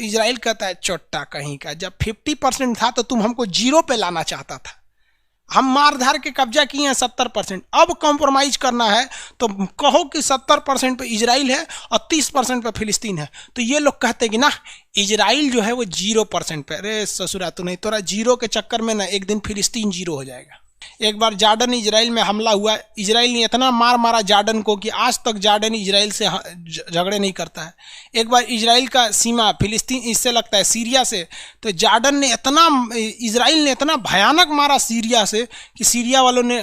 Israel कहता है चोट्टा कहीं का, जब 50% था तो तुम हमको 0 पे लाना चाहता था। हम मार धार के कब्जा किए हैं 70%, अब कॉम्प्रोमाइज करना है तो कहो कि 70% पे इजराइल है और 30% पे फिलिस्तीन है। तो ये लोग कहते हैं कि ना इजराइल जो है वो 0% पे। अरे ससुरा तो नहीं, तोरा 0 के चक्कर में ना एक दिन फिलिस्तीन 0 हो जाएगा। एक बार जॉर्डन इजराइल में हमला हुआ, इजराइल ने इतना मार मारा जॉर्डन को कि आज तक जॉर्डन इजराइल से झगड़े नहीं करता है। एक बार इजराइल का सीमा फिलिस्तीन इससे लगता है सीरिया से, तो जॉर्डन ने इजराइल ने इतना भयानक मारा सीरिया से कि सीरिया वालों ने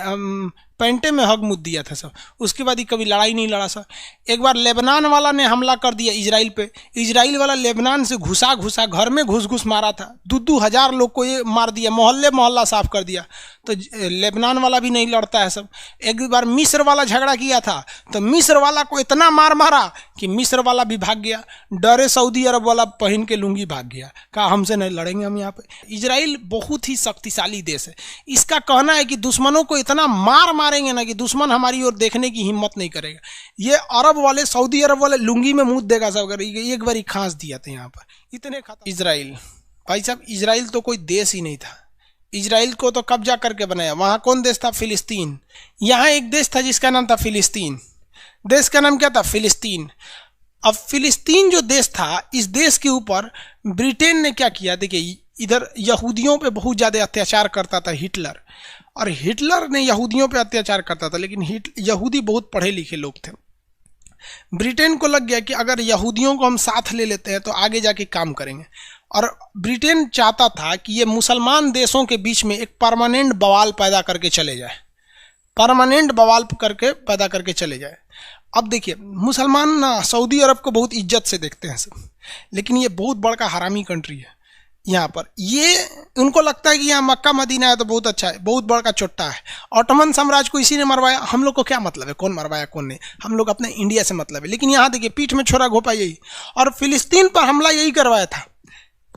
पेंटे में हग मुद दिया था सब। उसके बाद ही कभी लड़ाई नहीं लड़ा सर। एक बार लेबनान वाला ने हमला कर दिया इजराइल पे, इजराइल वाला लेबनान से घुसा घर में घुस मारा था, 2,000 लोग को ये मार दिया, मोहल्ला साफ कर दिया। तो लेबनान वाला भी नहीं लड़ता है सब। एक बार मिस्र वाला झगड़ा किया था तो मिस्र वाला को इतना मारा कि मिस्र वाला भी भाग गया, डरे सऊदी अरब वाला पहन के लुंगी भाग गया, कहा हमसे नहीं लड़ेंगे हम यहाँ पे। इजराइल बहुत ही शक्तिशाली देश है। इसका कहना है कि दुश्मनों को इतना मारेंगे ना कि दुश्मन हमारी ओर देखने की हिम्मत नहीं करेगा। ये अरब वाले सऊदी अरब वाले लुंगी में मुंह देगा सब। अगर एक बार ही खांस दिया था यहाँ पर, इतने खत्म। इजराइल भाई साहब, इजराइल तो कोई देश ही नहीं था, इजराइल को तो कब्जा करके बनाया। वहाँ कौन देश था? फिलिस्तीन। यहाँ एक देश था जिसका नाम था फिलिस्तीन। देश का नाम क्या था? फिलिस्तीन। अब फिलिस्तीन जो देश था, इस देश के ऊपर ब्रिटेन ने क्या किया? देखिए, इधर यहूदियों पे बहुत ज़्यादा अत्याचार करता था हिटलर, और हिटलर ने यहूदियों पे अत्याचार करता था, लेकिन यहूदी बहुत पढ़े लिखे लोग थे। ब्रिटेन को लग गया कि अगर यहूदियों को हम साथ ले लेते हैं तो आगे जाके काम करेंगे, और ब्रिटेन चाहता था कि ये मुसलमान देशों के बीच में एक परमानेंट बवाल पैदा करके चले जाए, परमानेंट बवाल करके पैदा करके चले जाए। अब देखिए, मुसलमान ना सऊदी अरब को बहुत इज्जत से देखते हैं सब, लेकिन ये बहुत बड़ा हरामी कंट्री है। यहाँ पर ये उनको लगता है कि यहाँ मक्का मदीना है तो बहुत अच्छा है, बहुत बड़ा चोट्टा है। ऑटोमन साम्राज्य को इसी ने मरवाया, हम लोग को क्या मतलब है कौन मरवाया कौन नहीं, हम लोग अपने इंडिया से मतलब है। लेकिन यहाँ देखिए, पीठ में छोरा घोपा यही, और फिलिस्तीन पर हमला यही करवाया था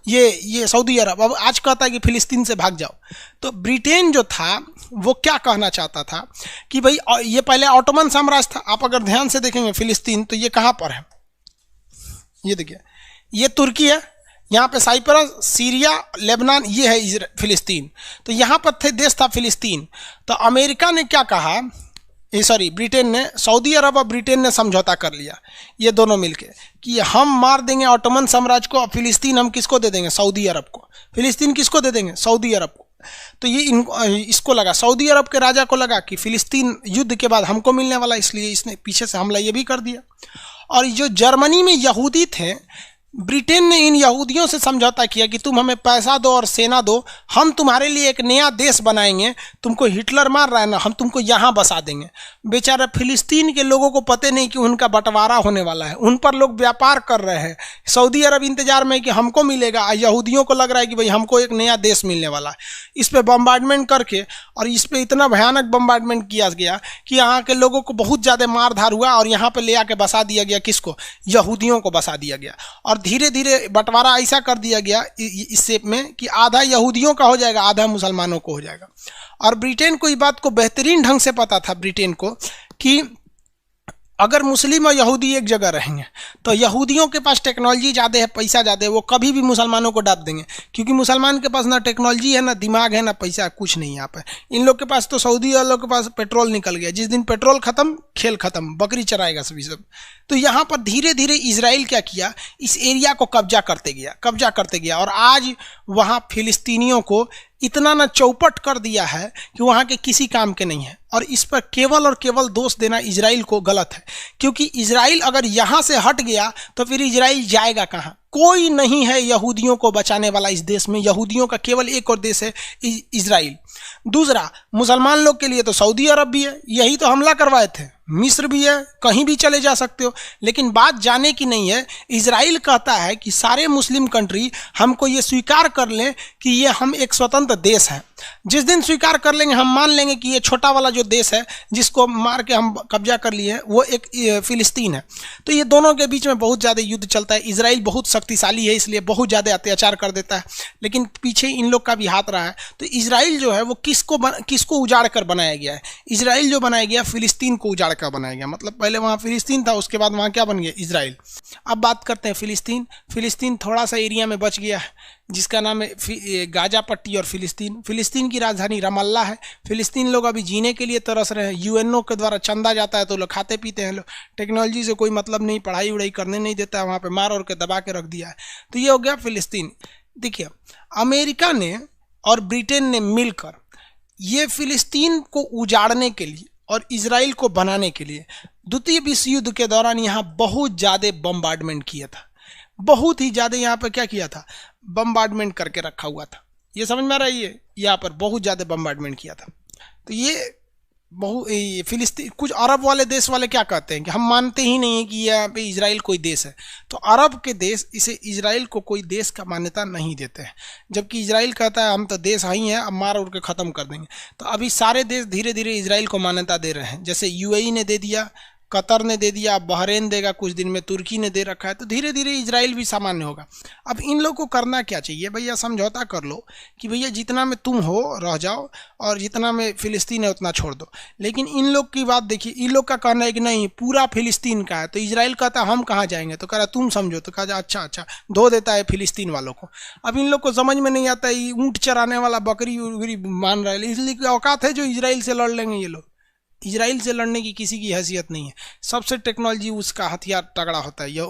ये सऊदी अरब। अब आज कहता है कि फिलिस्तीन से भाग जाओ। तो ब्रिटेन जो था वो क्या कहना चाहता था कि भाई ये पहले ऑटोमन साम्राज्य था। आप अगर ध्यान से देखेंगे फिलिस्तीन, तो ये कहाँ पर है? ये देखिए, ये तुर्की है, यहाँ पे साइप्रस, सीरिया, लेबनान, ये है फिलिस्तीन। तो यहाँ पर थे देश था फिलिस्तीन। तो अमेरिका ने क्या कहा, ब्रिटेन ने, सऊदी अरब और ब्रिटेन ने समझौता कर लिया, ये दोनों मिलके, कि हम मार देंगे ऑटोमन साम्राज्य को, और फिलिस्तीन हम किसको दे देंगे? सऊदी अरब को। फिलिस्तीन किसको दे देंगे? सऊदी अरब को। तो ये इसको लगा, सऊदी अरब के राजा को लगा कि फिलिस्तीन युद्ध के बाद हमको मिलने वाला, इसलिए इसने पीछे से हमला ये भी कर दिया। और जो जर्मनी में यहूदी थे, ब्रिटेन ने इन यहूदियों से समझौता किया कि तुम हमें पैसा दो और सेना दो, हम तुम्हारे लिए एक नया देश बनाएंगे, तुमको हिटलर मार रहा है ना, हम तुमको यहाँ बसा देंगे। बेचारा फिलिस्तीन के लोगों को पता नहीं कि उनका बंटवारा होने वाला है, उन पर लोग व्यापार कर रहे हैं। सऊदी अरब इंतजार में कि हमको मिलेगा, यहूदियों को लग रहा है कि भाई हमको एक नया देश मिलने वाला है। इस पर बम्बार्डमेंट करके, और इस पर इतना भयानक बम्बार्डमेंट किया गया कि यहाँ के लोगों को बहुत ज़्यादा मार धार हुआ, और यहाँ पर ले आके बसा दिया गया। किसको? यहूदियों को बसा दिया गया। और धीरे धीरे बंटवारा ऐसा कर दिया गया इस शेप में कि आधा यहूदियों का हो जाएगा, आधा मुसलमानों को हो जाएगा। और ब्रिटेन को इस बात को बेहतरीन ढंग से पता था, ब्रिटेन को, कि अगर मुस्लिम और यहूदी एक जगह रहेंगे तो यहूदियों के पास टेक्नोलॉजी ज़्यादा है, पैसा ज़्यादा है, वो कभी भी मुसलमानों को डांट देंगे, क्योंकि मुसलमान के पास ना टेक्नोलॉजी है, ना दिमाग है, ना पैसा, कुछ नहीं यहाँ पर। इन लोग के पास तो सऊदी वालों के पास पेट्रोल निकल गया, जिस दिन पेट्रोल खत्म खेल खत्म, बकरी चराएगा सभी सब। तो यहाँ पर धीरे धीरे इजराइल क्या किया, इस एरिया को कब्जा करते गया, और आज वहाँ फिलिस्तीनियों को इतना ना चौपट कर दिया है कि वहाँ के किसी काम के नहीं है। और इस पर केवल और केवल दोष देना इजराइल को गलत है, क्योंकि इजराइल अगर यहाँ से हट गया तो फिर इजराइल जाएगा कहाँ? कोई नहीं है यहूदियों को बचाने वाला इस देश में। यहूदियों का केवल एक और देश है, इजराइल। दूसरा, मुसलमान लोग के लिए तो सऊदी अरब भी है, यही तो हमला करवाए थे। मिस्र भी है, कहीं भी चले जा सकते हो। लेकिन बात जाने की नहीं है, इजराइल कहता है कि सारे मुस्लिम कंट्री हमको ये स्वीकार कर लें कि ये हम एक स्वतंत्र देश हैं, जिस दिन स्वीकार कर लेंगे, हम मान लेंगे कि ये छोटा वाला जो देश है जिसको मार के हम कब्जा कर लिए हैं वो एक फिलिस्तीन है, तो ये दोनों के बीच में बहुत ज़्यादा युद्ध चलता है। इजराइल बहुत शक्तिशाली है इसलिए बहुत ज़्यादा अत्याचार कर देता है, लेकिन पीछे इन लोग का भी हाथ रहा है। तो इजराइल जो है वो किसको उजाड़ कर बनाया गया है? इजराइल जो बनाया गया फिलिस्तीन को उजाड़ कर बनाया गया। मतलब पहले वहाँ फिलिस्तीन था, उसके बाद वहाँ क्या बन गया? इजराइल। अब बात करते हैं फिलिस्तीन। फिलिस्तीन थोड़ा सा एरिया में बच गया है जिसका नाम है गाजा पट्टी और फिलिस्तीन। फिलिस्तीन की राजधानी रमल्ला है। फिलिस्तीन लोग अभी जीने के लिए तरस रहे हैं। यूएनओ के द्वारा चंदा जाता है तो लोग खाते पीते हैं। लोग टेक्नोलॉजी से कोई मतलब नहीं, पढ़ाई उड़ाई करने नहीं देता है, वहाँ पे मार और के दबा के रख दिया है। तो ये हो गया फिलिस्तीन। देखिए, अमेरिका ने और ब्रिटेन ने मिलकर ये फिलिस्तीन को उजाड़ने के लिए और इजराइल को बनाने के लिए द्वितीय विश्व युद्ध के दौरान यहाँ बहुत ज़्यादा बम्बार्डमेंट किया था। बहुत ही ज़्यादा यहाँ पर क्या किया था? बम्बार्डमेंट करके रखा हुआ था। ये समझ में आ रहा है? ये यहाँ पर बहुत ज़्यादा बम्बार्डमेंट किया था। तो ये फिलिस्तीन, कुछ अरब वाले देश वाले क्या कहते हैं कि हम मानते ही नहीं है कि यहाँ पे इजराइल कोई देश है। तो अरब के देश इसे इजराइल को कोई देश का मान्यता नहीं देते हैं, जबकि इजराइल कहता है हम तो देश ही हैं, अब मार उड़ के ख़त्म कर देंगे। तो अभी सारे देश धीरे धीरे इजराइल को मान्यता दे रहे हैं। जैसे यूएई ने दे दिया, कतर ने दे दिया, बहरीन देगा कुछ दिन में, तुर्की ने दे रखा है। तो धीरे धीरे इजराइल भी सामान्य होगा। अब इन लोग को करना क्या चाहिए? भैया समझौता कर लो कि भैया जितना में तुम हो रह जाओ और जितना में फिलिस्तीन है उतना छोड़ दो। लेकिन इन लोग की बात देखिए, इन लोग का कहना है कि नहीं पूरा फिलिस्तीन का है। तो इजराइल कहता है हम कहाँ जाएंगे? तो कह रहा तुम समझो। तो कहा अच्छा धो देता है फिलिस्तीन वालों को। अब इन लोग को समझ में नहीं आता, ये ऊँट चराने वाला बकरी उकरी मान रहा है, इसलिए औकात है जो इजराइल से लड़ लेंगे ये लोग। इजराइल से लड़ने की किसी की हैसियत नहीं है। सबसे टेक्नोलॉजी उसका हथियार तगड़ा होता है, ये